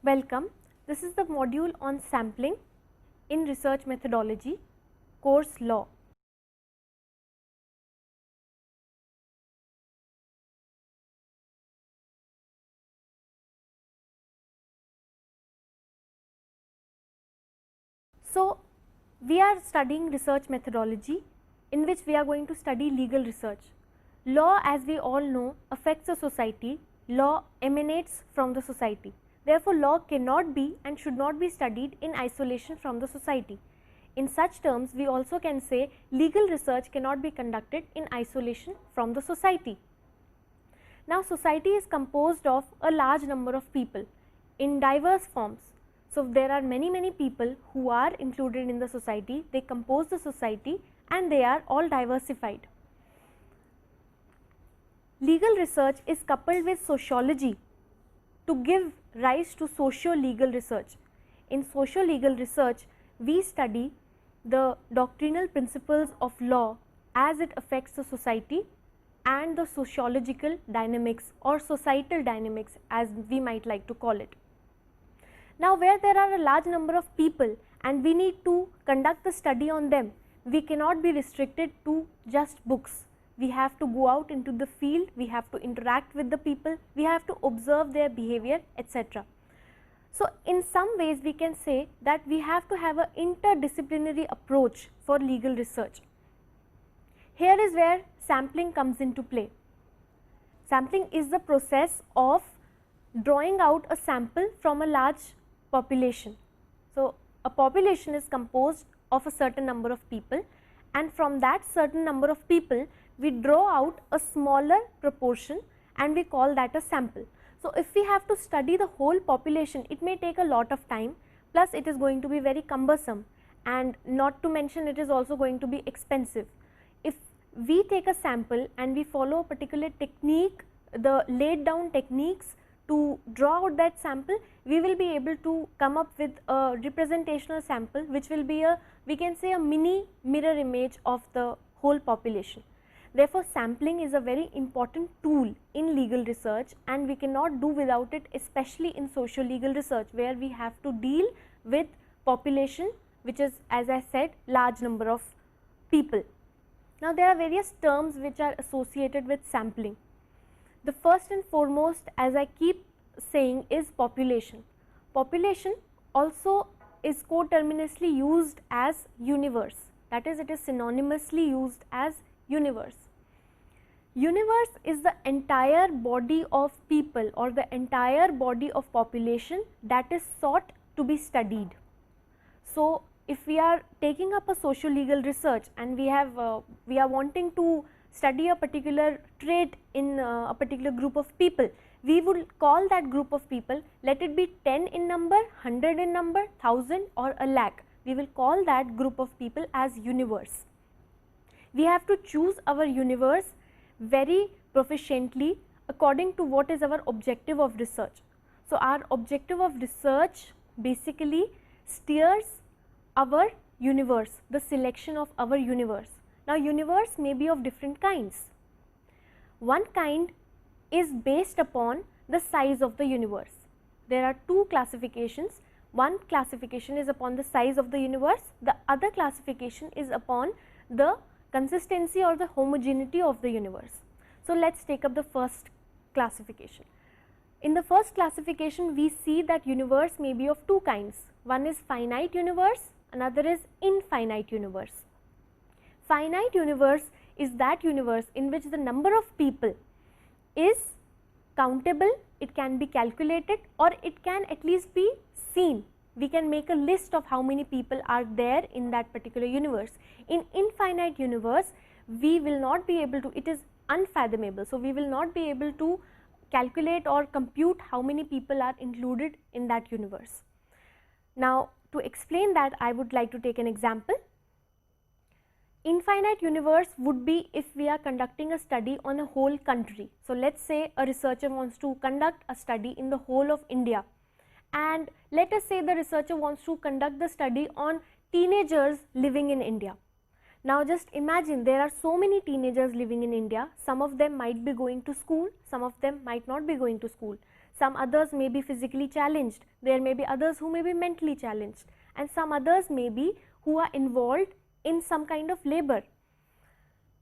Welcome. This is the module on sampling in research methodology, course law. So, we are studying research methodology in which we are going to study legal research. Law, as we all know, affects the society. Law emanates from the society. Therefore, law cannot be and should not be studied in isolation from the society. In such terms, we also can say legal research cannot be conducted in isolation from the society. Now, society is composed of a large number of people in diverse forms. So, there are many people who are included in the society, they compose the society and they are all diversified. Legal research is coupled with sociology to give rise to socio-legal research. In socio-legal research, we study the doctrinal principles of law as it affects the society and the sociological dynamics or societal dynamics as we might like to call it. Now, where there are a large number of people and we need to conduct the study on them, we cannot be restricted to just books. We have to go out into the field, we have to interact with the people, we have to observe their behavior, etc. So, in some ways we can say that we have to have an interdisciplinary approach for legal research. Here is where sampling comes into play. Sampling is the process of drawing out a sample from a large population. So, a population is composed of a certain number of people and from that certain number of people we draw out a smaller proportion and we call that a sample. So, if we have to study the whole population, it may take a lot of time, plus it is going to be very cumbersome and not to mention it is also going to be expensive. If we take a sample and we follow a particular technique, the laid down techniques to draw out that sample, we will be able to come up with a representational sample which will be a, we can say, a mini mirror image of the whole population. Therefore, sampling is a very important tool in legal research and we cannot do without it, especially in social legal research where we have to deal with population which is, as I said, large number of people. Now, there are various terms which are associated with sampling. The first and foremost, as I keep saying, is population. Population also is coterminously used as universe, that is, it is synonymously used as universe. Universe is the entire body of people or the entire body of population that is sought to be studied. So, if we are taking up a social legal research and we are wanting to study a particular trait in a particular group of people, we would call that group of people, let it be 10 in number, 100 in number, 1000 or a lakh, we will call that group of people as universe. We have to choose our universe very proficiently according to what is our objective of research. So, our objective of research basically steers our universe, the selection of our universe. Now, universe may be of different kinds. One kind is based upon the size of the universe. There are two classifications. One classification is upon the size of the universe, the other classification is upon the consistency or the homogeneity of the universe. So, let us take up the first classification. In the first classification, we see that universe may be of two kinds. One is finite universe, another is infinite universe. Finite universe is that universe in which the number of people is countable, it can be calculated or it can at least be seen. We can make a list of how many people are there in that particular universe. In infinite universe, we will not be able to, it is unfathomable. So, we will not be able to calculate or compute how many people are included in that universe. Now, to explain that, I would like to take an example. Infinite universe would be if we are conducting a study on a whole country. So, let us say a researcher wants to conduct a study in the whole of India, and let us say the researcher wants to conduct the study on teenagers living in India. Now, just imagine there are so many teenagers living in India, some of them might be going to school, some of them might not be going to school. some others may be physically challenged, there may be others who may be mentally challenged, and some others may be who are involved in some kind of labor.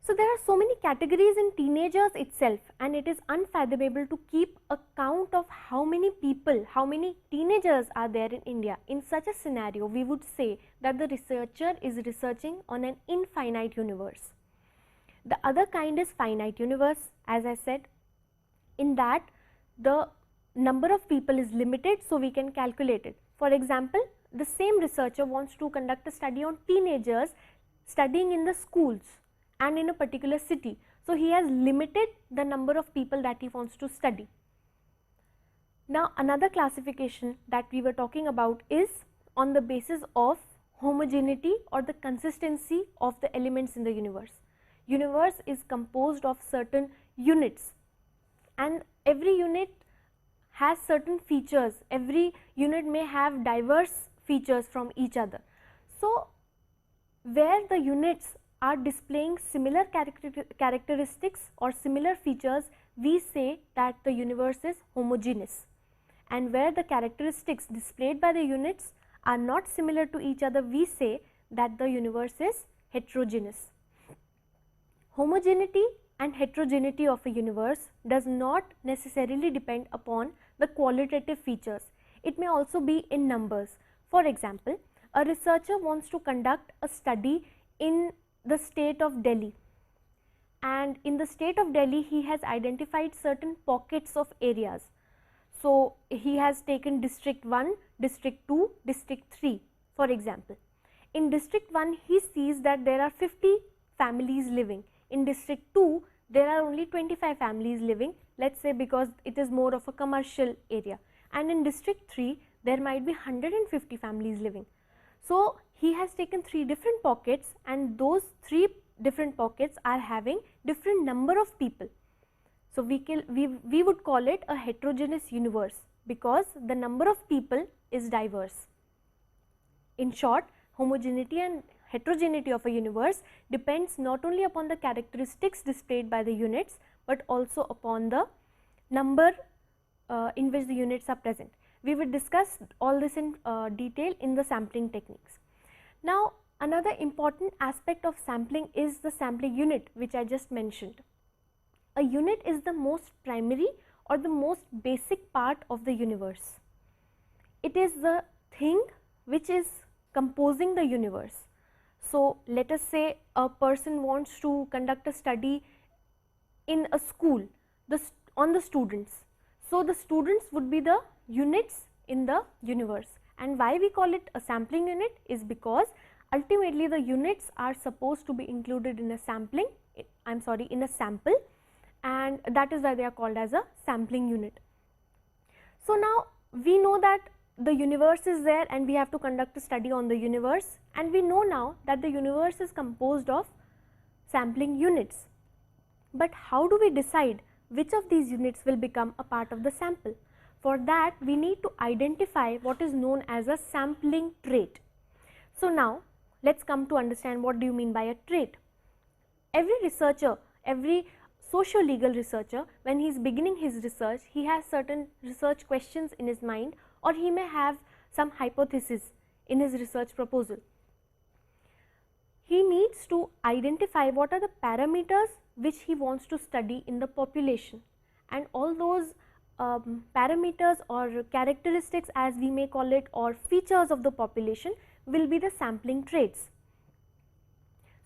So, there are so many categories in teenagers itself, and it is unfathomable to keep a count of how many people, how many teenagers are there in India. In such a scenario, we would say that the researcher is researching on an infinite universe. The other kind is finite universe, as I said. In that, the number of people is limited, so we can calculate it. For example, the same researcher wants to conduct a study on teenagers studying in the schools and in a particular city. So, he has limited the number of people that he wants to study. Now, another classification that we were talking about is on the basis of homogeneity or the consistency of the elements in the universe. Universe is composed of certain units, and every unit has certain features. Every unit may have diverse features from each other. So, where the units are displaying similar characteristics or similar features, we say that the universe is homogeneous, and where the characteristics displayed by the units are not similar to each other, we say that the universe is heterogeneous. Homogeneity and heterogeneity of a universe does not necessarily depend upon the qualitative features. It may also be in numbers. For example, a researcher wants to conduct a study in the state of Delhi, and in the state of Delhi he has identified certain pockets of areas. So, he has taken district 1, district 2, district 3 for example. In district 1 he sees that there are 50 families living, in district 2 there are only 25 families living, let us say, because it is more of a commercial area, and in district 3 there might be 150 families living. So, he has taken 3 different pockets, and those 3 different pockets are having different number of people. So, we would call it a heterogeneous universe because the number of people is diverse. In short, homogeneity and heterogeneity of a universe depends not only upon the characteristics displayed by the units, but also upon the number in which the units are present. We will discuss all this in detail in the sampling techniques. Now, another important aspect of sampling is the sampling unit, which I just mentioned. A unit is the most primary or the most basic part of the universe. It is the thing which is composing the universe. So, let us say a person wants to conduct a study in a school on the students. So, the students would be the units in the universe, and why we call it a sampling unit is because ultimately the units are supposed to be included in a sampling, in a sample, and that is why they are called as a sampling unit. So, now we know that the universe is there and we have to conduct a study on the universe, and we know now that the universe is composed of sampling units. But how do we decide which of these units will become a part of the sample? For that, we need to identify what is known as a sampling trait. So, now let us come to understand what do you mean by a trait. Every researcher, every socio-legal researcher, when he is beginning his research, he has certain research questions in his mind, or he may have some hypothesis in his research proposal. He needs to identify what are the parameters which he wants to study in the population, and all those parameters or characteristics, as we may call it, or features of the population will be the sampling traits.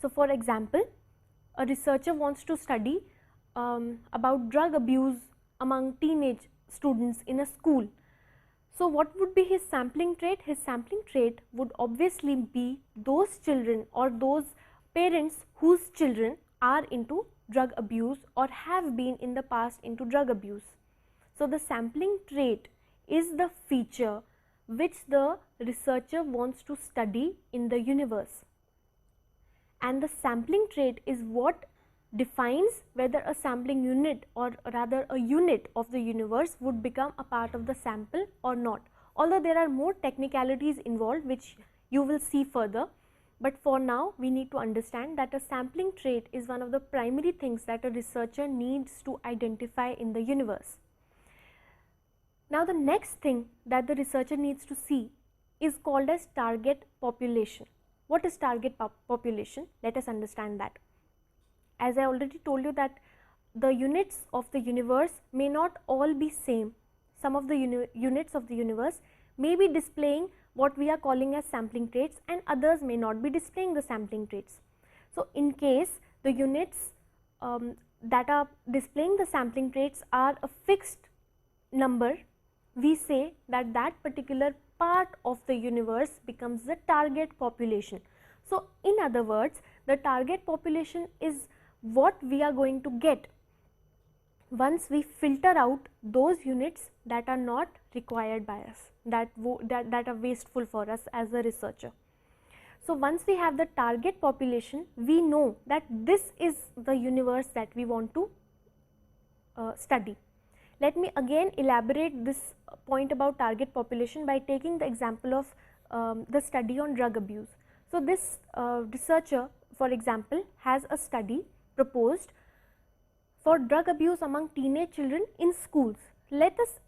So, for example, a researcher wants to study about drug abuse among teenage students in a school. So, what would be his sampling trait? His sampling trait would obviously be those children or those parents whose children are into drug abuse or have been in the past into drug abuse. So, the sampling trait is the feature which the researcher wants to study in the universe, and the sampling trait is what defines whether a sampling unit, or rather a unit of the universe, would become a part of the sample or not. Although there are more technicalities involved which you will see further, but for now we need to understand that a sampling trait is one of the primary things that a researcher needs to identify in the universe. Now the next thing that the researcher needs to see is called as target population. What is target population? Let us understand that. As I already told you that the units of the universe may not all be same. Some of the units of the universe may be displaying what we are calling as sampling traits, and others may not be displaying the sampling traits. So in case the units that are displaying the sampling traits are a fixed number, we say that that particular part of the universe becomes the target population. So in other words, the target population is what we are going to get once we filter out those units that are not required by us, that are wasteful for us as a researcher. So once we have the target population, we know that this is the universe that we want to study. Let me again elaborate this point about target population by taking the example of the study on drug abuse. So this researcher, for example, has a study proposed for drug abuse among teenage children in schools. Let us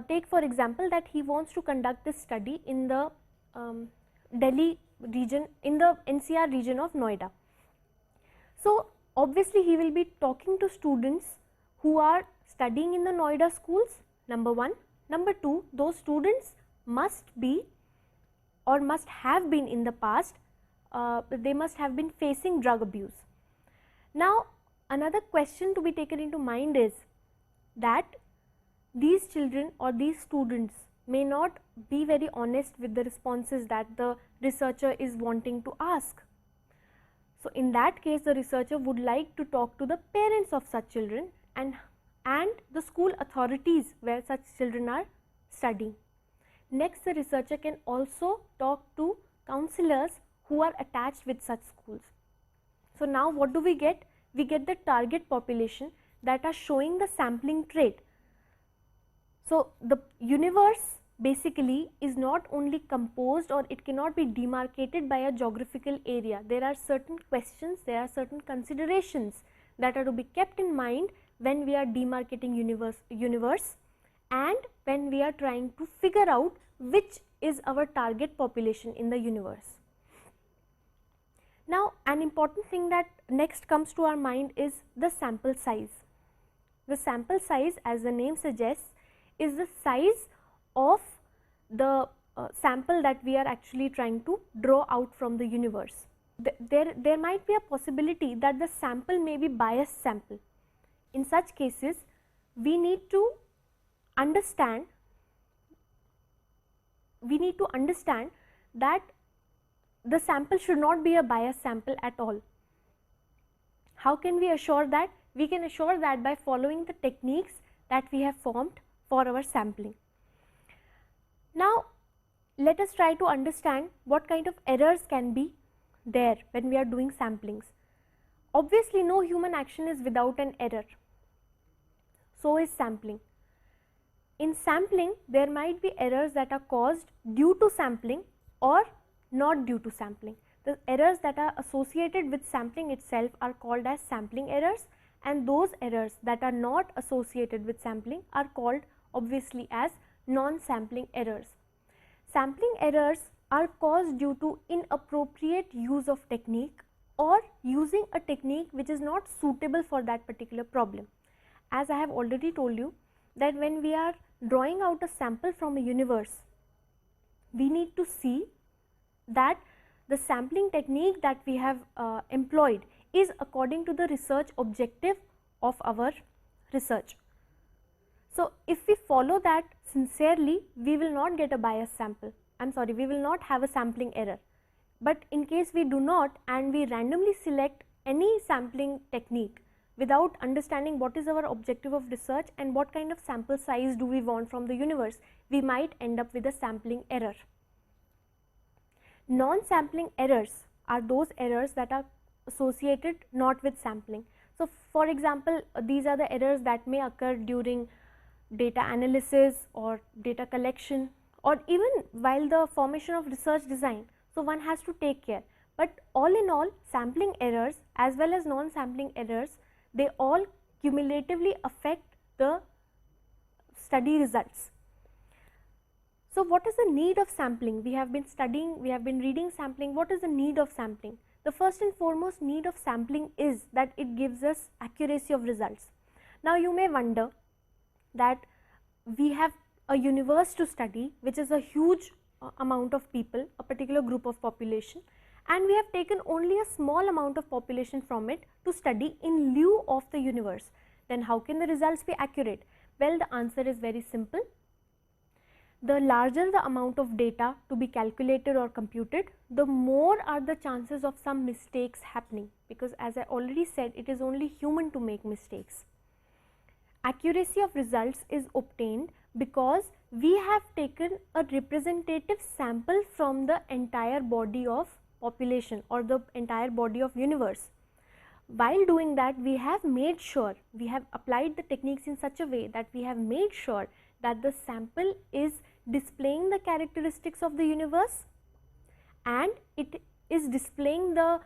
take for example that he wants to conduct this study in the Delhi region, in the NCR region of Noida. So obviously he will be talking to students who are studying in the Noida schools, number one. Number two, those students must be or must have been in the past, they must have been facing drug abuse. Now another question to be taken into mind is that these children or these students may not be very honest with the responses that the researcher is wanting to ask. So in that case, the researcher would like to talk to the parents of such children and the school authorities where such children are studying. Next, the researcher can also talk to counselors who are attached with such schools. So now what do we get? We get the target population that are showing the sampling trait. So the universe basically is not only composed, or it cannot be demarcated by a geographical area. There are certain questions, there are certain considerations that are to be kept in mind when we are demarcating universe and when we are trying to figure out which is our target population in the universe. Now an important thing that next comes to our mind is the sample size. The sample size, as the name suggests, is the size of the sample that we are actually trying to draw out from the universe. There might be a possibility that the sample may be biased sample. In such cases, we need to understand that the sample should not be a biased sample at all. How can we assure that? We can assure that by following the techniques that we have formed for our sampling. Now let us try to understand what kind of errors can be there when we are doing samplings. Obviously no human action is without an error, so is sampling. In sampling, there might be errors that are caused due to sampling or not due to sampling. The errors that are associated with sampling itself are called as sampling errors, and those errors that are not associated with sampling are called obviously as non-sampling errors. Sampling errors are caused due to inappropriate use of technique or using a technique which is not suitable for that particular problem. As I have already told you that when we are drawing out a sample from a universe, we need to see that the sampling technique that we have employed is according to the research objective of our research. So if we follow that sincerely, we will not get a biased sample. We will not have a sampling error. But in case we do not, and we randomly select any sampling technique without understanding what is our objective of research and what kind of sample size do we want from the universe, we might end up with a sampling error. Non-sampling errors are those errors that are associated not with sampling. So for example, these are the errors that may occur during data analysis or data collection, or even while the formation of research design. So one has to take care. But all in all, sampling errors as well as non-sampling errors, they all cumulatively affect the study results. So what is the need of sampling? We have been studying, we have been reading sampling. What is the need of sampling? The first and foremost need of sampling is that it gives us accuracy of results. Now you may wonder that we have a universe to study, which is a huge amount of people, a particular group of population, and we have taken only a small amount of population from it to study in lieu of the universe. Then how can the results be accurate? Well, the answer is very simple. The larger the amount of data to be calculated or computed, the more are the chances of some mistakes happening, because as I already said, it is only human to make mistakes. Accuracy of results is obtained because we have taken a representative sample from the entire body of population or the entire body of universe. While doing that, we have made sure, we have applied the techniques in such a way that we have made sure that the sample is displaying the characteristics of the universe and it is displaying the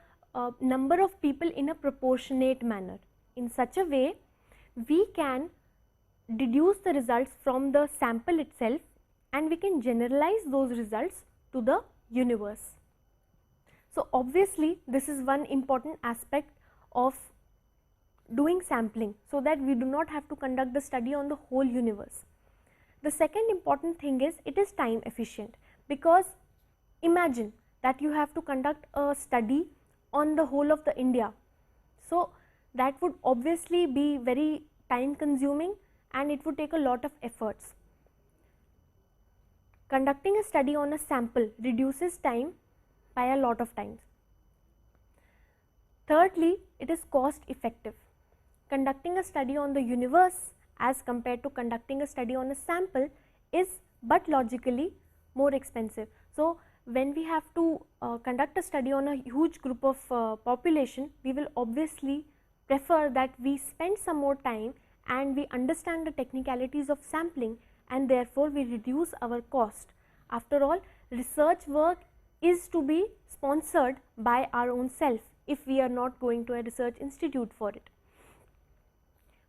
number of people in a proportionate manner. In such a way, we can deduce the results from the sample itself and we can generalize those results to the universe. So obviously, this is one important aspect of doing sampling, so that we do not have to conduct the study on the whole universe. The second important thing is it is time efficient, because imagine that you have to conduct a study on the whole of the India. So that would obviously be very time consuming and it would take a lot of efforts. Conducting a study on a sample reduces time by a lot of times. Thirdly, it is cost effective. Conducting a study on the universe as compared to conducting a study on a sample is but logically more expensive. So when we have to conduct a study on a huge group of population, we will obviously prefer that we spend some more time and we understand the technicalities of sampling, and therefore we reduce our cost. After all, research work is to be sponsored by our own self if we are not going to a research institute for it.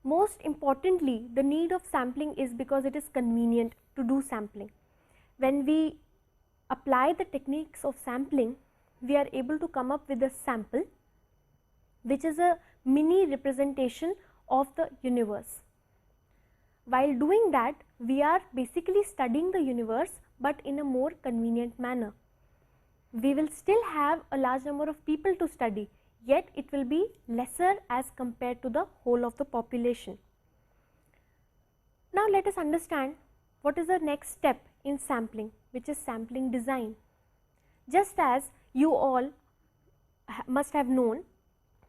Most importantly, the need of sampling is because it is convenient to do sampling. When we apply the techniques of sampling, we are able to come up with a sample which is a mini representation of the universe. While doing that, we are basically studying the universe but in a more convenient manner. We will still have a large number of people to study, yet it will be lesser as compared to the whole of the population. Now let us understand what is the next step in sampling, which is sampling design. Just as you all must have known,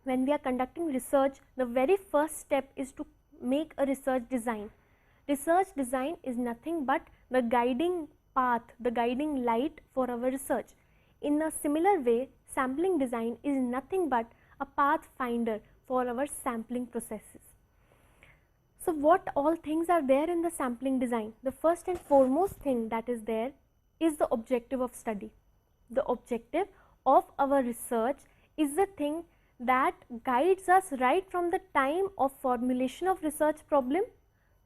when we are conducting research, the very first step is to make a research design. Research design is nothing but the guiding path, the guiding light for our research. In a similar way, sampling design is nothing but a pathfinder for our sampling processes. So what all things are there in the sampling design? The first and foremost thing that is there is the objective of study. The objective of our research is the thing that guides us right from the time of formulation of research problem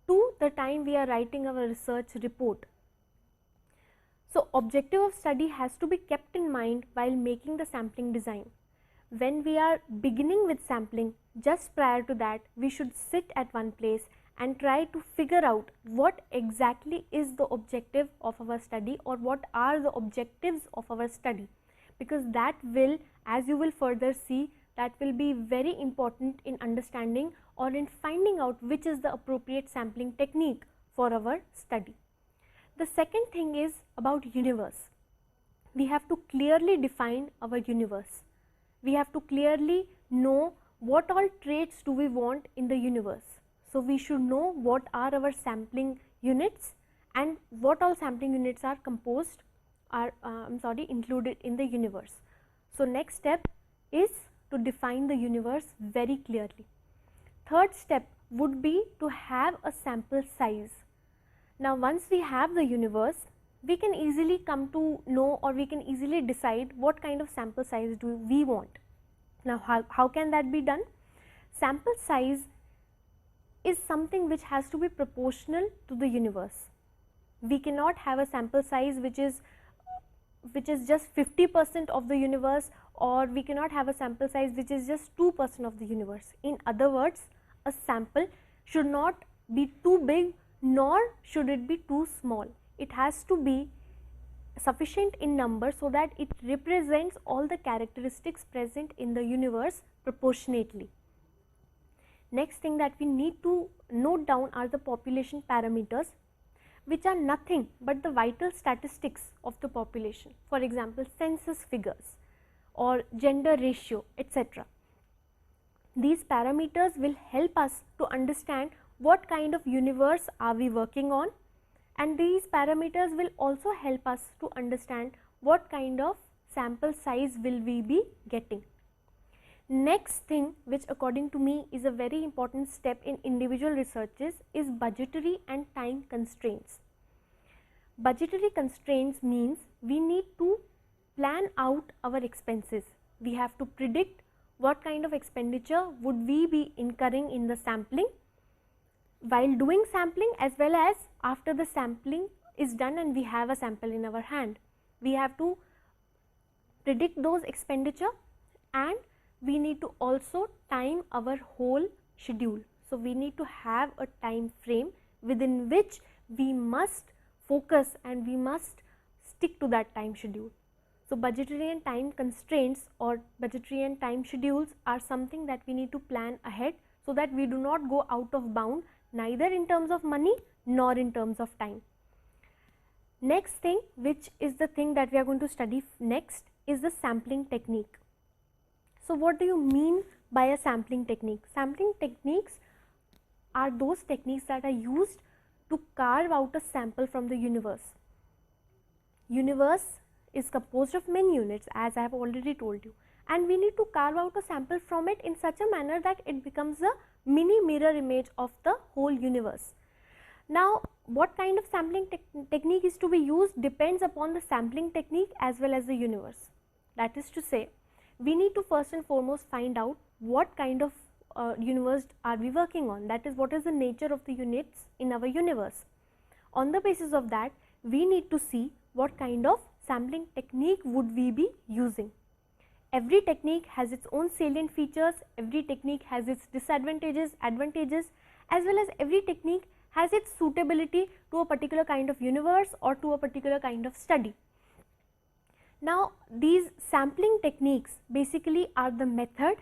to the time we are writing our research report. So objective of study has to be kept in mind while making the sampling design. When we are beginning with sampling, just prior to that, we should sit at one place and try to figure out what exactly is the objective of our study or what are the objectives of our study, because that will, as you will further see, that will be very important in understanding or in finding out which is the appropriate sampling technique for our study. The second thing is about universe. We have to clearly define our universe. We have to clearly know what all traits do we want in the universe. So we should know what are our sampling units and what all sampling units are composed, are included in the universe. So next step is to define the universe very clearly. Third step would be to have a sample size. Now once we have the universe, we can easily come to know, or we can easily decide what kind of sample size do we want. Now how can that be done? Sample size is something which has to be proportional to the universe. We cannot have a sample size which is just 50% of the universe, or we cannot have a sample size which is just 2% of the universe. In other words, a sample should not be too big nor should it be too small. It has to be sufficient in number so that it represents all the characteristics present in the universe proportionately. Next thing that we need to note down are the population parameters, which are nothing but the vital statistics of the population. For example, census figures or gender ratio, etc. These parameters will help us to understand what kind of universe are we working on, and these parameters will also help us to understand what kind of sample size will we be getting. Next thing, which according to me is a very important step in individual researches, is budgetary and time constraints. Budgetary constraints means we need to plan out our expenses. We have to predict what kind of expenditure would we be incurring in the sampling, while doing sampling as well as after the sampling is done and we have a sample in our hand. We have to predict those expenditure, and we need to also time our whole schedule. So, we need to have a time frame within which we must focus and we must stick to that time schedule. So, budgetary and time constraints or budgetary and time schedules are something that we need to plan ahead so that we do not go out of bound, neither in terms of money nor in terms of time. Next thing, which is the thing that we are going to study next, is the sampling technique. So, what do you mean by a sampling technique? Sampling techniques are those techniques that are used to carve out a sample from the universe. Universe is composed of many units, as I have already told you, and we need to carve out a sample from it in such a manner that it becomes a mini mirror image of the whole universe. Now, what kind of sampling technique is to be used depends upon the sampling technique as well as the universe. That is to say, we need to first and foremost find out what kind of universe are we working on, that is, what is the nature of the units in our universe. On the basis of that, we need to see what kind of sampling technique would we be using. Every technique has its own salient features, every technique has its disadvantages, advantages, as well as every technique has its suitability to a particular kind of universe or to a particular kind of study. Now, these sampling techniques basically are the method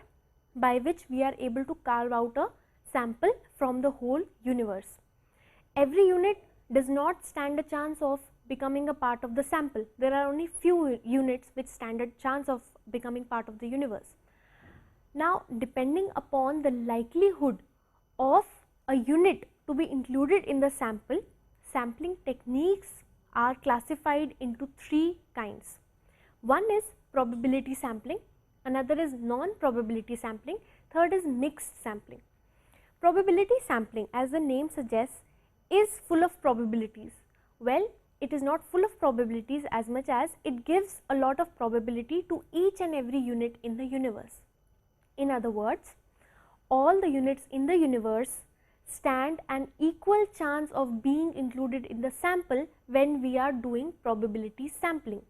by which we are able to carve out a sample from the whole universe. Every unit does not stand a chance of becoming a part of the sample. There are only few units which stand a chance of becoming part of the universe. Now, depending upon the likelihood of a unit to be included in the sample, sampling techniques are classified into three kinds. One is probability sampling, another is non-probability sampling, third is mixed sampling. Probability sampling, as the name suggests, is full of probabilities. Well, it is not full of probabilities as much as it gives a lot of probability to each and every unit in the universe. In other words, all the units in the universe stand an equal chance of being included in the sample when we are doing probability sampling.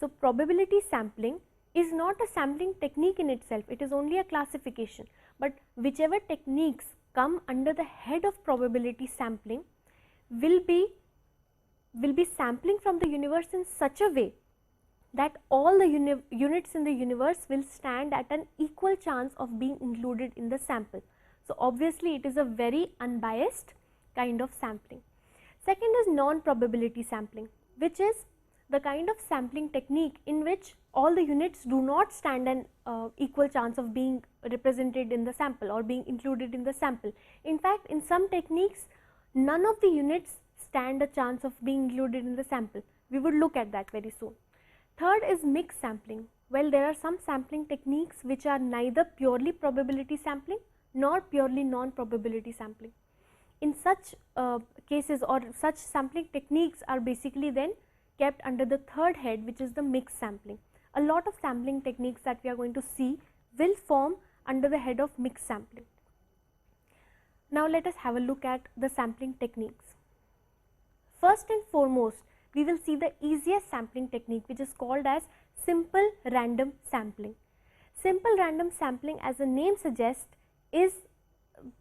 So, probability sampling is not a sampling technique in itself, it is only a classification, but whichever techniques come under the head of probability sampling will be sampling from the universe in such a way that all the units in the universe will stand at an equal chance of being included in the sample. So, obviously, it is a very unbiased kind of sampling. Second is non-probability sampling, which is the kind of sampling technique in which all the units do not stand an equal chance of being represented in the sample or being included in the sample. In fact, in some techniques, none of the units stand a chance of being included in the sample. We would look at that very soon. Third is mixed sampling. Well, there are some sampling techniques which are neither purely probability sampling nor purely non-probability sampling. In such cases, or such sampling techniques are basically then kept under the third head, which is the mixed sampling. A lot of sampling techniques that we are going to see will form under the head of mixed sampling. Now, let us have a look at the sampling techniques. First and foremost, we will see the easiest sampling technique, which is called as simple random sampling. Simple random sampling, as the name suggests, is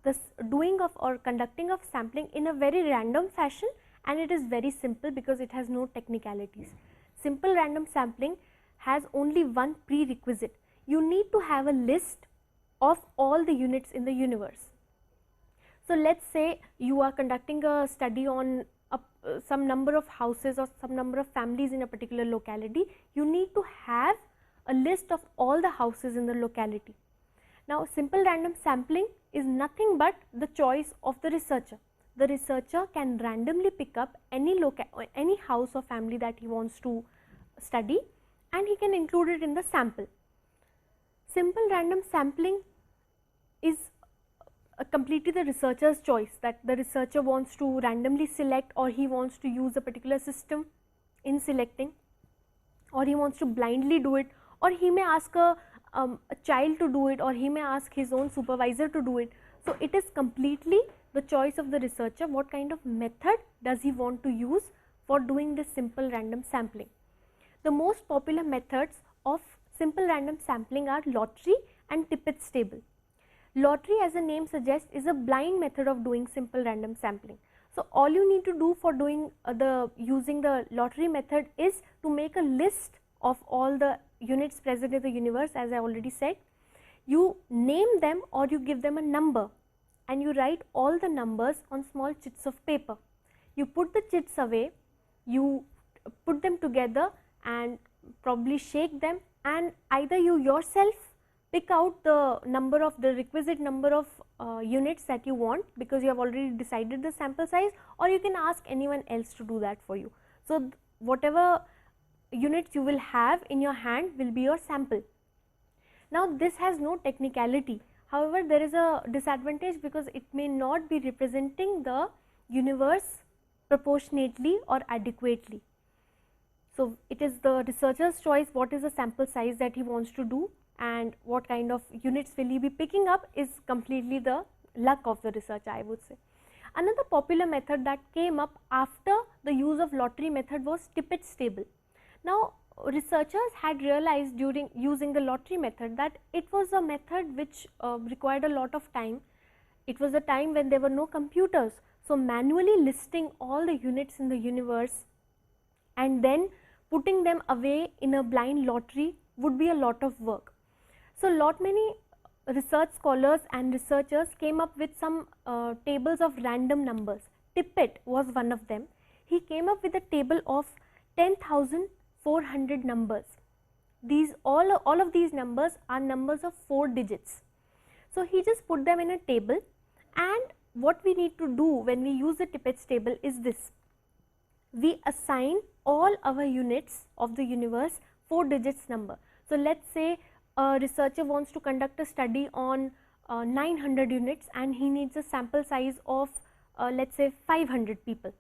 the doing of or conducting of sampling in a very random fashion, and it is very simple because it has no technicalities. Simple random sampling has only one prerequisite. You need to have a list of all the units in the universe. So, let us say you are conducting a study on some number of houses or some number of families in a particular locality. You need to have a list of all the houses in the locality. Now, simple random sampling is nothing but the choice of the researcher. The researcher can randomly pick up any house or family that he wants to study, and he can include it in the sample. Simple random sampling is completely the researcher's choice, that the researcher wants to randomly select, or he wants to use a particular system in selecting, or he wants to blindly do it, or he may ask a child to do it, or he may ask his own supervisor to do it. So, it is completely the choice of the researcher what kind of method does he want to use for doing this simple random sampling. The most popular methods of simple random sampling are lottery and Tippett's table. Lottery, as the name suggests, is a blind method of doing simple random sampling. So, all you need to do for doing using the lottery method is to make a list of all the units present in the universe, as I already said. You name them or you give them a number, and you write all the numbers on small chits of paper. You put the chits away, you put them together and probably shake them, and either you yourself pick out the requisite number of units that you want, because you have already decided the sample size, or you can ask anyone else to do that for you. So, whatever units you will have in your hand will be your sample. Now, this has no technicality. However, there is a disadvantage because it may not be representing the universe proportionately or adequately. So, it is the researcher's choice what is the sample size that he wants to do, and what kind of units will he be picking up is completely the luck of the researcher, I would say. Another popular method that came up after the use of lottery method was Tippett's table. Now, researchers had realized during using the lottery method that it was a method which required a lot of time. It was a time when there were no computers. So, manually listing all the units in the universe and then putting them away in a blind lottery would be a lot of work. So, many research scholars and researchers came up with some tables of random numbers. Tippett was one of them. He came up with a table of 10,400 numbers. All of these numbers are numbers of 4 digits. So, he just put them in a table, and what we need to do when we use the Tippett's table is this. We assign all our units of the universe 4 digits number. So, let us say a researcher wants to conduct a study on 900 units, and he needs a sample size of let us say 500 people.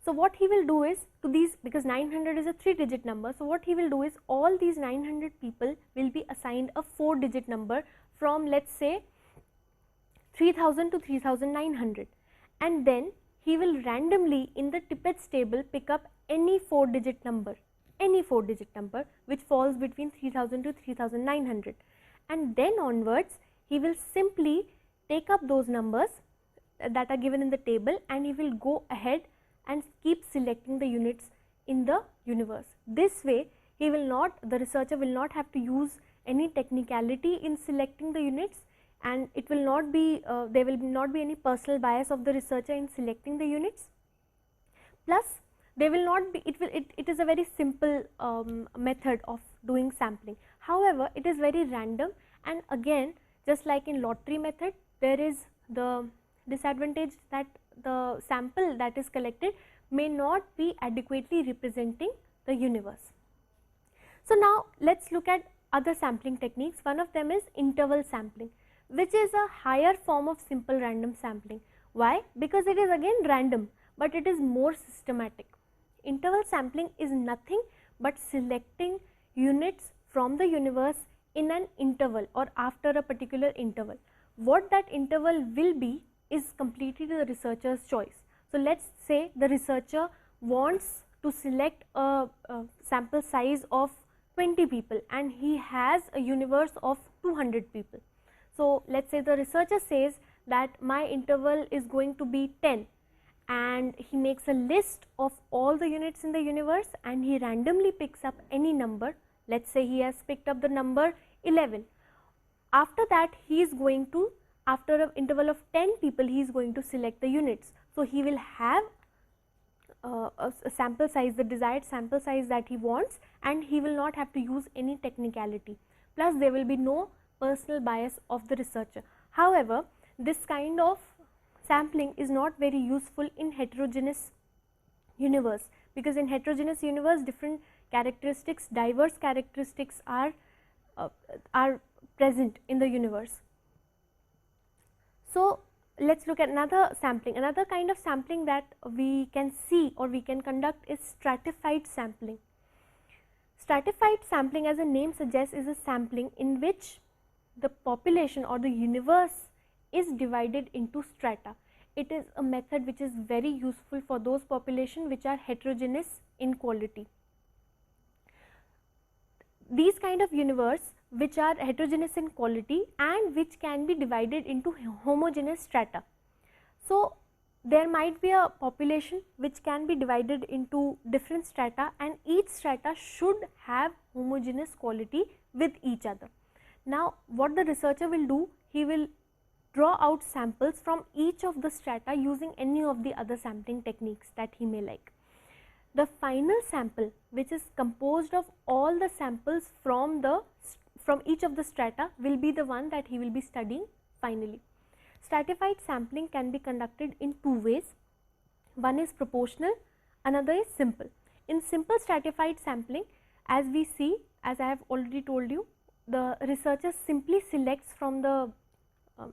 So, what he will do is to these, because 900 is a 3 digit number. So, what he will do is all these 900 people will be assigned a 4 digit number from let us say 3000 to 3900, and then he will randomly in the Tippett's table pick up any 4 digit number which falls between 3000 to 3900, and then onwards he will simply take up those numbers that are given in the table, and he will go ahead and keep selecting the units in the universe. This way the researcher will not have to use any technicality in selecting the units, and it will not be there will not be any personal bias of the researcher in selecting the units. Plus, there will not be it is a very simple method of doing sampling. However, it is very random, and again, just like in lottery method, there is the disadvantage that the sample that is collected may not be adequately representing the universe. So, now let us look at other sampling techniques. One of them is interval sampling, which is a higher form of simple random sampling. Why? Because it is again random, but it is more systematic. Interval sampling is nothing but selecting units from the universe in an interval or after a particular interval. What that interval will be is completely the researcher's choice. So, let us say the researcher wants to select a sample size of 20 people and he has a universe of 200 people. So, let us say the researcher says that my interval is going to be 10, and he makes a list of all the units in the universe and he randomly picks up any number. Let us say he has picked up the number 11. After that, he is going to, after an interval of 10 people, he is going to select the units. So, he will have a sample size, the desired sample size that he wants, and he will not have to use any technicality. Plus, there will be no personal bias of the researcher. However, this kind of sampling is not very useful in heterogeneous universe, because in heterogeneous universe different characteristics, diverse characteristics are present in the universe. So, let us look at another sampling. Another kind of sampling that we can see or we can conduct is stratified sampling. Stratified sampling, as the name suggests, is a sampling in which the population or the universe is divided into strata. It is a method which is very useful for those populations which are heterogeneous in quality. These kind of universe which are heterogeneous in quality and which can be divided into homogeneous strata. So, there might be a population which can be divided into different strata, and each strata should have homogeneous quality with each other. Now, what the researcher will do, he will draw out samples from each of the strata using any of the other sampling techniques that he may like. The final sample, which is composed of all the samples from each of the strata, will be the one that he will be studying finally. Stratified sampling can be conducted in two ways. One is proportional, another is simple. In simple stratified sampling, as we see, as I have already told you, the researcher simply selects from the a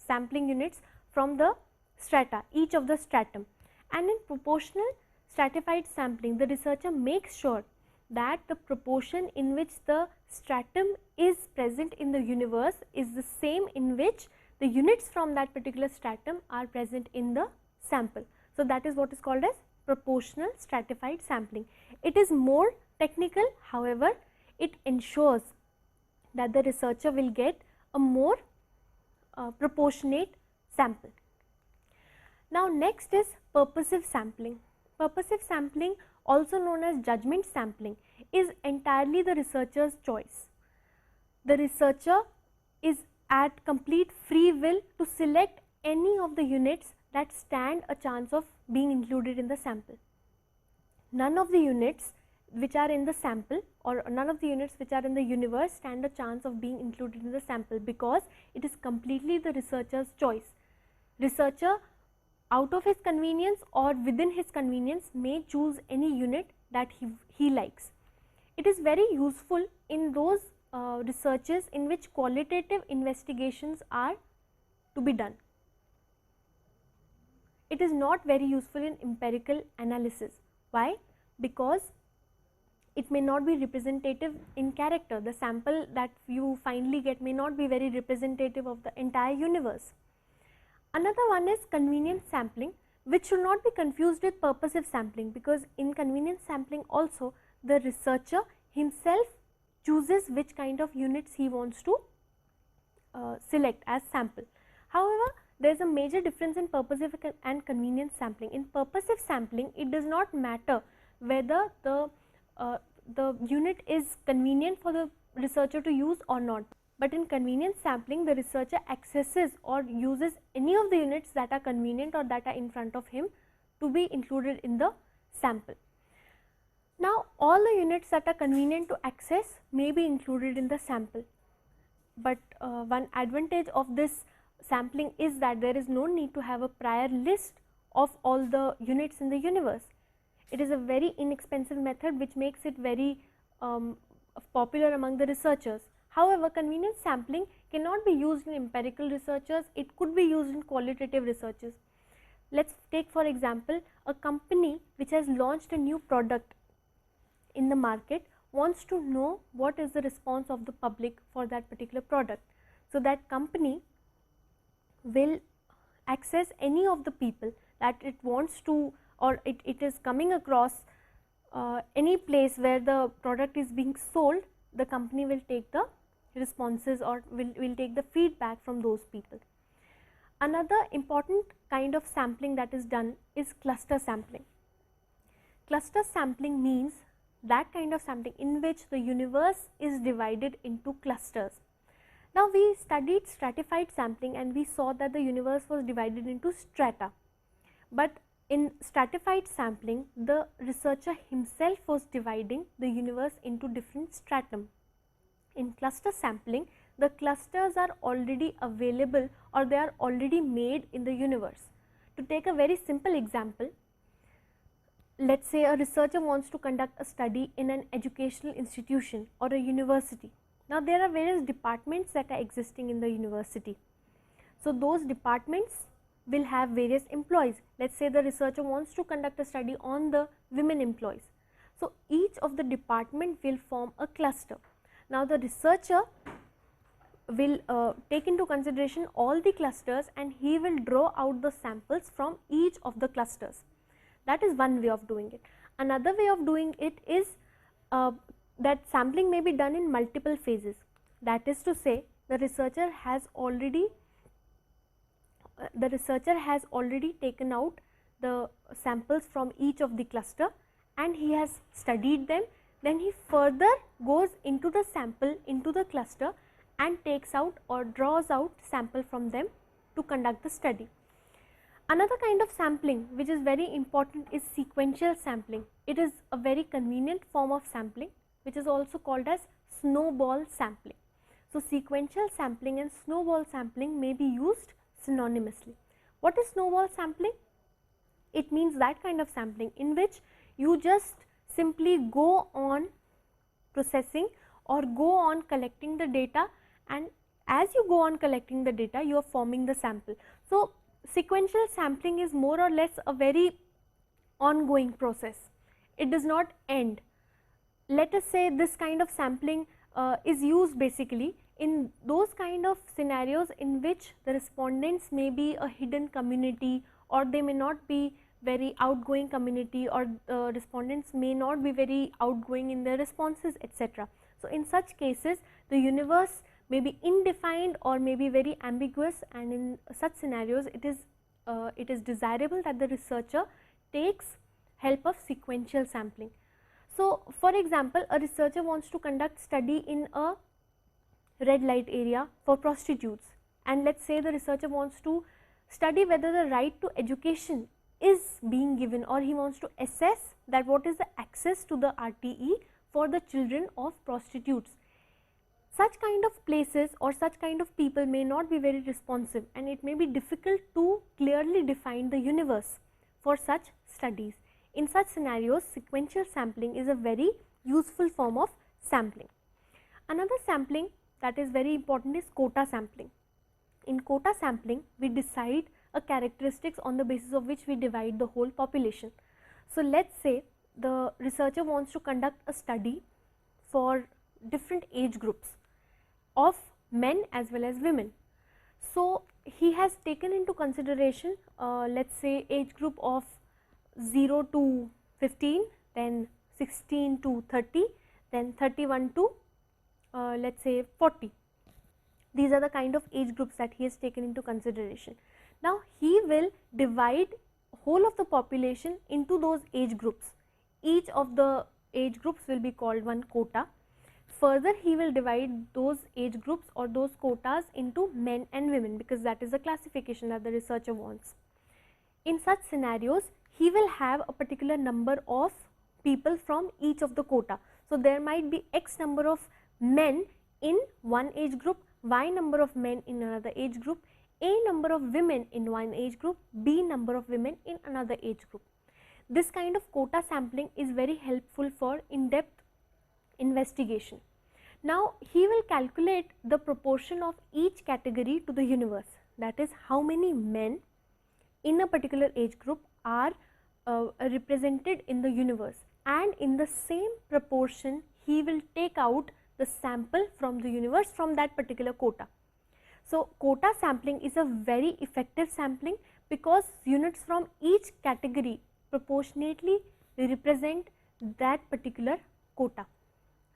sampling units from the strata, each of the stratum. And in proportional stratified sampling, the researcher makes sure that the proportion in which the stratum is present in the universe is the same in which the units from that particular stratum are present in the sample. So, that is what is called as proportional stratified sampling. It is more technical, however, it ensures that the researcher will get a more proportionate sample. Now, next is purposive sampling. Purposive sampling, also known as judgment sampling, is entirely the researcher's choice. The researcher is at complete free will to select any of the units that stand a chance of being included in the sample. None of the units which are in the sample or none of the units which are in the universe stand a chance of being included in the sample, because it is completely the researcher's choice. Researcher, out of his convenience or within his convenience, may choose any unit that he likes. It is very useful in those researches in which qualitative investigations are to be done. It is not very useful in empirical analysis. Why? Because it may not be representative in character. The sample that you finally get may not be very representative of the entire universe. Another one is convenience sampling, which should not be confused with purposive sampling, because in convenience sampling also the researcher himself chooses which kind of units he wants to select as sample. However, there is a major difference in purposive and convenience sampling. In purposive sampling, it does not matter whether the unit is convenient for the researcher to use or not. But in convenience sampling, the researcher accesses or uses any of the units that are convenient or that are in front of him to be included in the sample. Now, all the units that are convenient to access may be included in the sample, but one advantage of this sampling is that there is no need to have a prior list of all the units in the universe. It is a very inexpensive method which makes it very popular among the researchers. However, convenience sampling cannot be used in empirical researchers, it could be used in qualitative researches. Let us take for example a company which has launched a new product in the market, wants to know what is the response of the public for that particular product. So, that company will access any of the people that it wants to, or it is coming across any place where the product is being sold, the company will take the responses or will take the feedback from those people. Another important kind of sampling that is done is cluster sampling. Cluster sampling means that kind of sampling in which the universe is divided into clusters. Now, we studied stratified sampling and we saw that the universe was divided into strata, but in stratified sampling the researcher himself was dividing the universe into different stratum. In cluster sampling, the clusters are already available or they are already made in the universe. To take a very simple example, let us say a researcher wants to conduct a study in an educational institution or a university. Now, there are various departments that are existing in the university. So, those departments will have various employees. Let us say the researcher wants to conduct a study on the women employees. So, each of the department will form a cluster. Now, the researcher will take into consideration all the clusters and he will draw out the samples from each of the clusters. That is one way of doing it. Another way of doing it is that sampling may be done in multiple phases. That is to say, the researcher has already taken out the samples from each of the cluster and he has studied them. Then he further goes into the sample into the cluster and takes out or draws out sample from them to conduct the study. Another kind of sampling which is very important is sequential sampling. It is a very convenient form of sampling which is also called as snowball sampling. So, sequential sampling and snowball sampling may be used synonymously. What is snowball sampling? It means that kind of sampling in which you just simply go on processing or go on collecting the data, and as you go on collecting the data you are forming the sample. So, sequential sampling is more or less a very ongoing process. It does not end. Let us say this kind of sampling is used basically in those kind of scenarios in which the respondents may be a hidden community or they may not be very outgoing community, or respondents may not be very outgoing in their responses, etc. So, in such cases the universe may be indefined or may be very ambiguous, and in such scenarios it is desirable that the researcher takes help of sequential sampling. So, for example, a researcher wants to conduct study in a red light area for prostitutes, and let us say the researcher wants to study whether the right to education is being given, or he wants to assess that what is the access to the RTE for the children of prostitutes. Such kind of places or such kind of people may not be very responsive, and it may be difficult to clearly define the universe for such studies. In such scenarios, sequential sampling is a very useful form of sampling. Another sampling that is very important is quota sampling. In quota sampling, we decide a characteristics on the basis of which we divide the whole population. So, let us say the researcher wants to conduct a study for different age groups of men as well as women. So, he has taken into consideration let us say age group of 0 to 15, then 16 to 30, then 31 to let us say 40. These are the kind of age groups that he has taken into consideration. Now, he will divide whole of the population into those age groups. Each of the age groups will be called one quota. Further, he will divide those age groups or those quotas into men and women, because that is the classification that the researcher wants. In such scenarios, he will have a particular number of people from each of the quota. So, there might be X number of men in one age group, Y number of men in another age group, A number of women in one age group, B number of women in another age group. This kind of quota sampling is very helpful for in-depth investigation. Now, he will calculate the proportion of each category to the universe, that is how many men in a particular age group are represented in the universe, and in the same proportion he will take out the sample from the universe from that particular quota. So, quota sampling is a very effective sampling because units from each category proportionately represent that particular quota,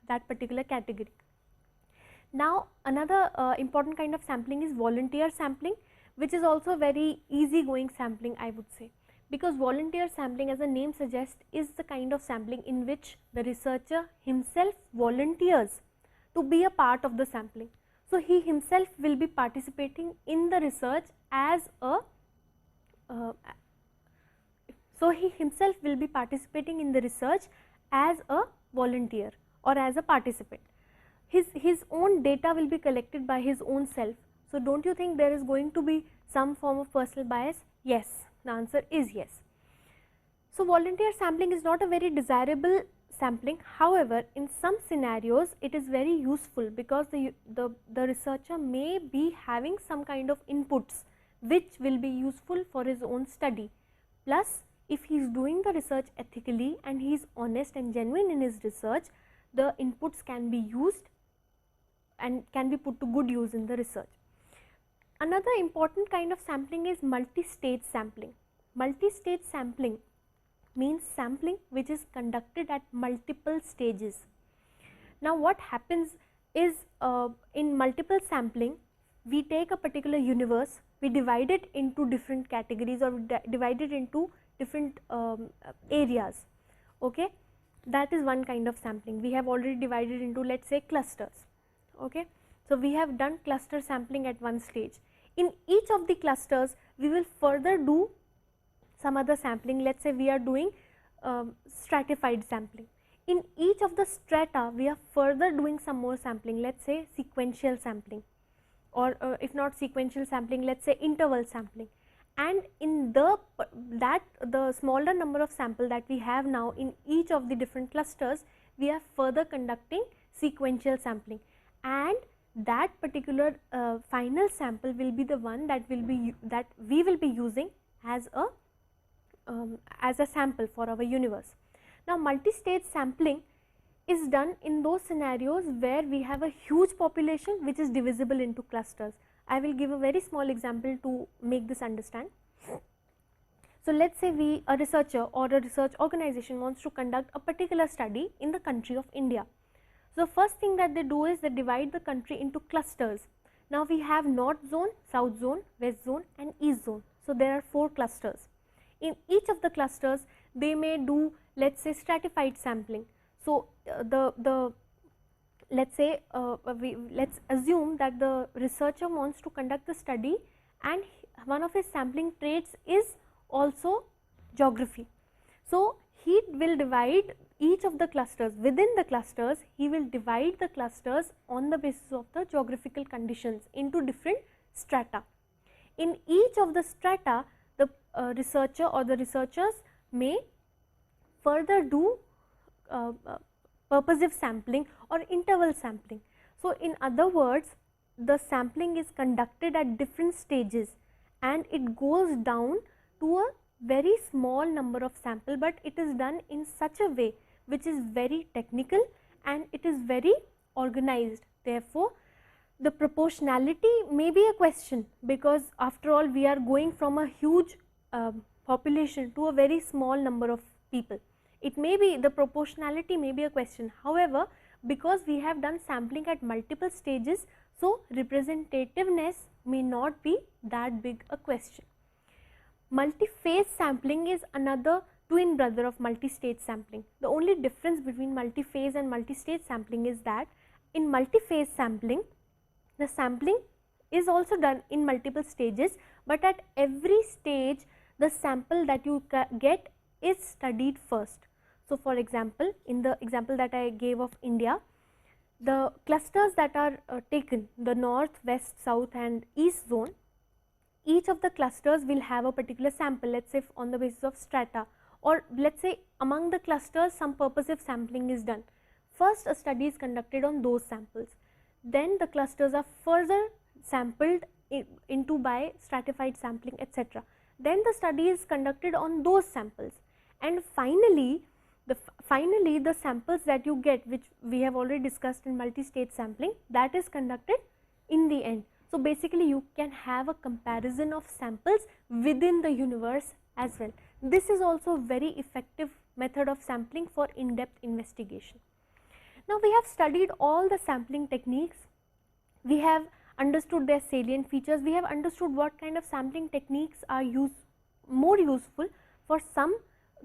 that particular category. Now another important kind of sampling is volunteer sampling, which is also very easy going sampling, I would say, because volunteer sampling, as the name suggests, is the kind of sampling in which the researcher himself volunteers to be a part of the sampling. So he himself will be participating in the research as a volunteer or as a participant. His own data will be collected by his own self. So don't you think there is going to be some form of personal bias? Yes, the answer is yes. So volunteer sampling is not a very desirable sampling. However, in some scenarios it is very useful, because the researcher may be having some kind of inputs which will be useful for his own study. Plus, if he is doing the research ethically and he is honest and genuine in his research, the inputs can be used and can be put to good use in the research. Another important kind of sampling is multi-stage sampling. Multi-stage sampling means sampling which is conducted at multiple stages. Now what happens is, in multiple sampling, we take a particular universe, we divide it into different categories or divide it into different areas. Okay, that is one kind of sampling. We have already divided into, let us say, clusters. Okay, so we have done cluster sampling at one stage. In each of the clusters we will further do some other sampling. Let us say we are doing stratified sampling. In each of the strata we are further doing some more sampling, let us say sequential sampling, or if not sequential sampling, let us say interval sampling. And in the smaller number of sample that we have now in each of the different clusters, we are further conducting sequential sampling, and that particular final sample will be the one that we will be using as a sample for our universe. Now multi-stage sampling is done in those scenarios where we have a huge population which is divisible into clusters. I will give a very small example to make this understand. So let us say a researcher or a research organization wants to conduct a particular study in the country of India. So first thing that they do is they divide the country into clusters. Now we have north zone, south zone, west zone and east zone. So there are 4 clusters. In each of the clusters they may do, let us say, stratified sampling. So let us say let us assume that the researcher wants to conduct the study and one of his sampling traits is also geography. So he will divide each of the clusters. Within the clusters he will divide the clusters on the basis of the geographical conditions into different strata. In each of the strata the researcher or the researchers may further do purposive sampling or interval sampling. So in other words, the sampling is conducted at different stages and it goes down to a very small number of sample, but it is done in such a way which is very technical and it is very organized. Therefore, the proportionality may be a question, because after all we are going from a huge population to a very small number of people. It may be, the proportionality may be a question. However, because we have done sampling at multiple stages, so representativeness may not be that big a question. Multi-phase sampling is another twin brother of multi-stage sampling. The only difference between multi-phase and multi-stage sampling is that in multi-phase sampling, the sampling is also done in multiple stages, but at every stage the sample that you get is studied first. So for example, in the example that I gave of India, the clusters that are taken, the north, west, south and east zone, each of the clusters will have a particular sample, let us say on the basis of strata, or let us say among the clusters some purposive sampling is done. First a study is conducted on those samples, then the clusters are further sampled into by stratified sampling, etc. Then the study is conducted on those samples, and finally the samples that you get, which we have already discussed in multi-stage sampling, that is conducted in the end. So basically you can have a comparison of samples within the universe as well. This is also a very effective method of sampling for in-depth investigation. Now we have studied all the sampling techniques, we have understood their salient features, we have understood what kind of sampling techniques are more useful for some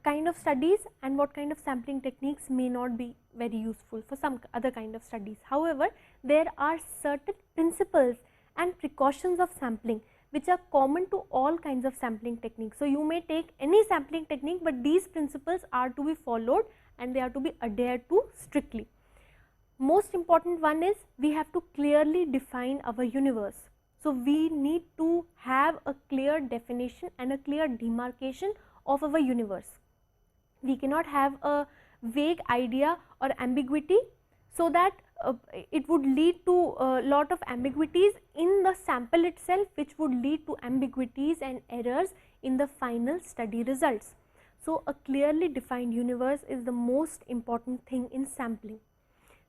kind of studies and what kind of sampling techniques may not be very useful for some other kind of studies. However, there are certain principles and precautions of sampling which are common to all kinds of sampling techniques. So you may take any sampling technique, but these principles are to be followed and they are to be adhered to strictly. Most important one is we have to clearly define our universe. So we need to have a clear definition and a clear demarcation of our universe. We cannot have a vague idea or ambiguity, so that it would lead to a lot of ambiguities in the sample itself, which would lead to ambiguities and errors in the final study results. So a clearly defined universe is the most important thing in sampling.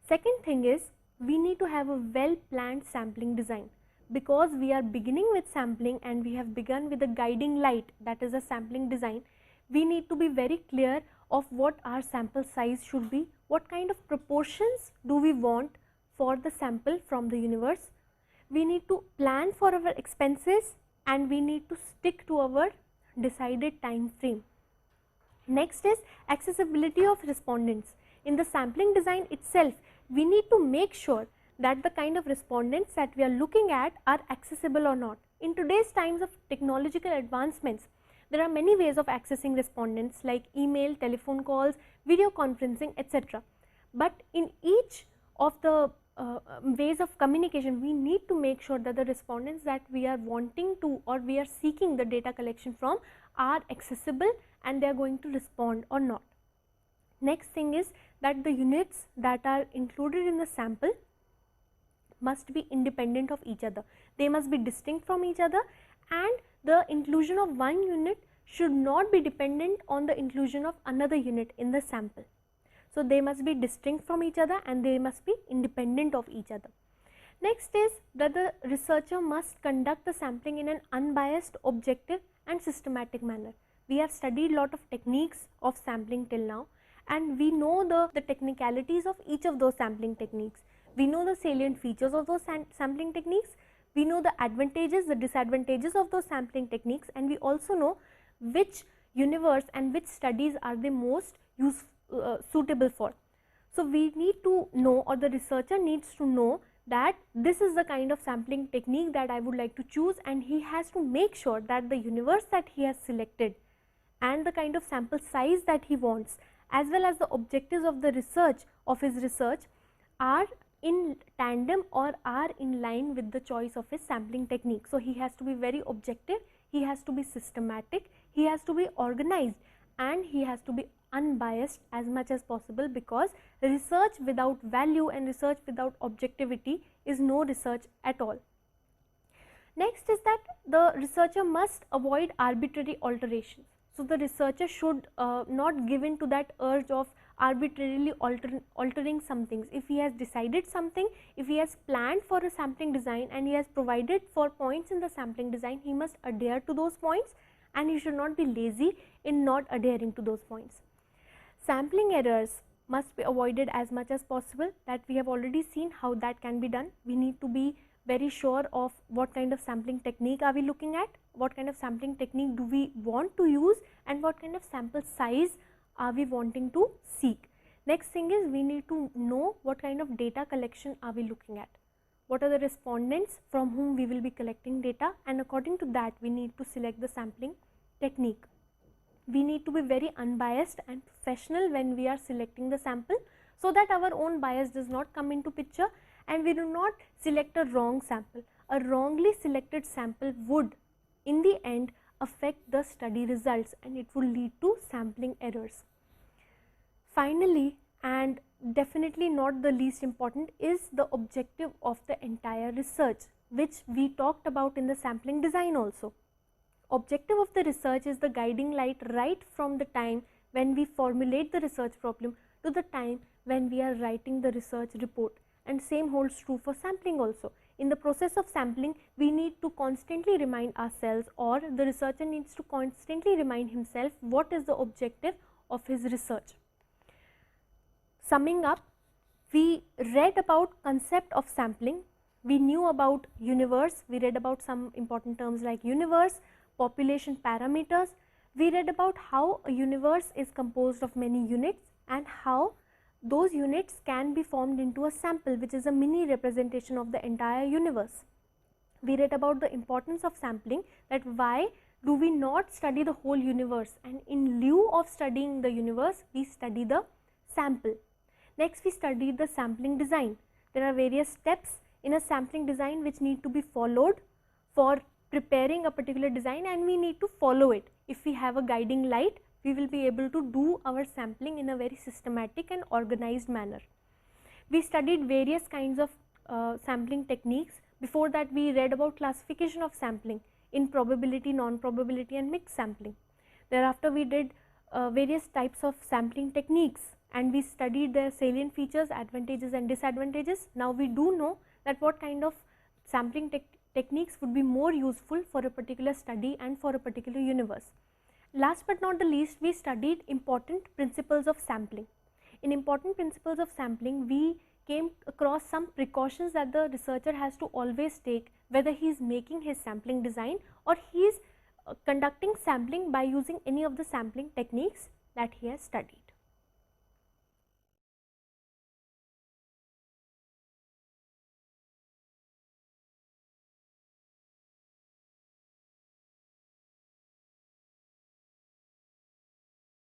Second thing is we need to have a well planned sampling design, because we are beginning with sampling and we have begun with a guiding light, that is a sampling design. We need to be very clear of what our sample size should be, what kind of proportions do we want for the sample from the universe. We need to plan for our expenses and we need to stick to our decided time frame. Next is accessibility of respondents. In the sampling design itself, we need to make sure that the kind of respondents that we are looking at are accessible or not. In today's times of technological advancements, there are many ways of accessing respondents like email, telephone calls, video conferencing, etc. But in each of the ways of communication, we need to make sure that the respondents that we are wanting to or we are seeking the data collection from are accessible and they are going to respond or not. Next thing is that the units that are included in the sample must be independent of each other. They must be distinct from each other, and the inclusion of one unit should not be dependent on the inclusion of another unit in the sample. So they must be distinct from each other and they must be independent of each other. Next is that the researcher must conduct the sampling in an unbiased, objective and systematic manner. We have studied lot of techniques of sampling till now, and we know the technicalities of each of those sampling techniques. We know the salient features of those sampling techniques, we know the advantages, the disadvantages of those sampling techniques, and we also know which universe and which studies are the most suitable for. So we need to know, or the researcher needs to know, that this is the kind of sampling technique that I would like to choose, and he has to make sure that the universe that he has selected and the kind of sample size that he wants, as well as the objectives of the research of his research, are in tandem or are in line with the choice of his sampling technique. So he has to be very objective, he has to be systematic, he has to be organized, and he has to be unbiased as much as possible, because research without value and research without objectivity is no research at all. Next is that the researcher must avoid arbitrary alterations. So the researcher should not give in to that urge of arbitrarily altering some things. If he has decided something, if he has planned for a sampling design and he has provided for points in the sampling design, he must adhere to those points, and he should not be lazy in not adhering to those points. Sampling errors must be avoided as much as possible. That we have already seen how that can be done. We need to be very sure of what kind of sampling technique are we looking at, what kind of sampling technique do we want to use, and what kind of sample size are we wanting to seek. Next thing is we need to know what kind of data collection are we looking at, what are the respondents from whom we will be collecting data, and according to that we need to select the sampling technique. We need to be very unbiased and professional when we are selecting the sample, so that our own bias does not come into picture and we do not select a wrong sample. A wrongly selected sample would in the end affect the study results and it will lead to sampling errors. Finally, and definitely not the least important, is the objective of the entire research, which we talked about in the sampling design also. Objective of the research is the guiding light right from the time when we formulate the research problem to the time when we are writing the research report, and same holds true for sampling also. In the process of sampling, we need to constantly remind ourselves, or the researcher needs to constantly remind himself what is the objective of his research. Summing up, we read about concept of sampling, we knew about universe, we read about some important terms like universe, population parameters, we read about how a universe is composed of many units and how those units can be formed into a sample, which is a mini representation of the entire universe. We read about the importance of sampling, that why do we not study the whole universe, and in lieu of studying the universe, we study the sample. Next, we studied the sampling design. There are various steps in a sampling design which need to be followed for preparing a particular design, and we need to follow it. If we have a guiding light, we will be able to do our sampling in a very systematic and organized manner. We studied various kinds of sampling techniques. Before that, we read about classification of sampling in probability, non-probability and mixed sampling. Thereafter, we did various types of sampling techniques, and we studied their salient features, advantages and disadvantages. Now, we do know that what kind of sampling techniques would be more useful for a particular study and for a particular universe. Last but not the least, we studied important principles of sampling. In important principles of sampling, we came across some precautions that the researcher has to always take, whether he is making his sampling design or he is conducting sampling by using any of the sampling techniques that he has studied.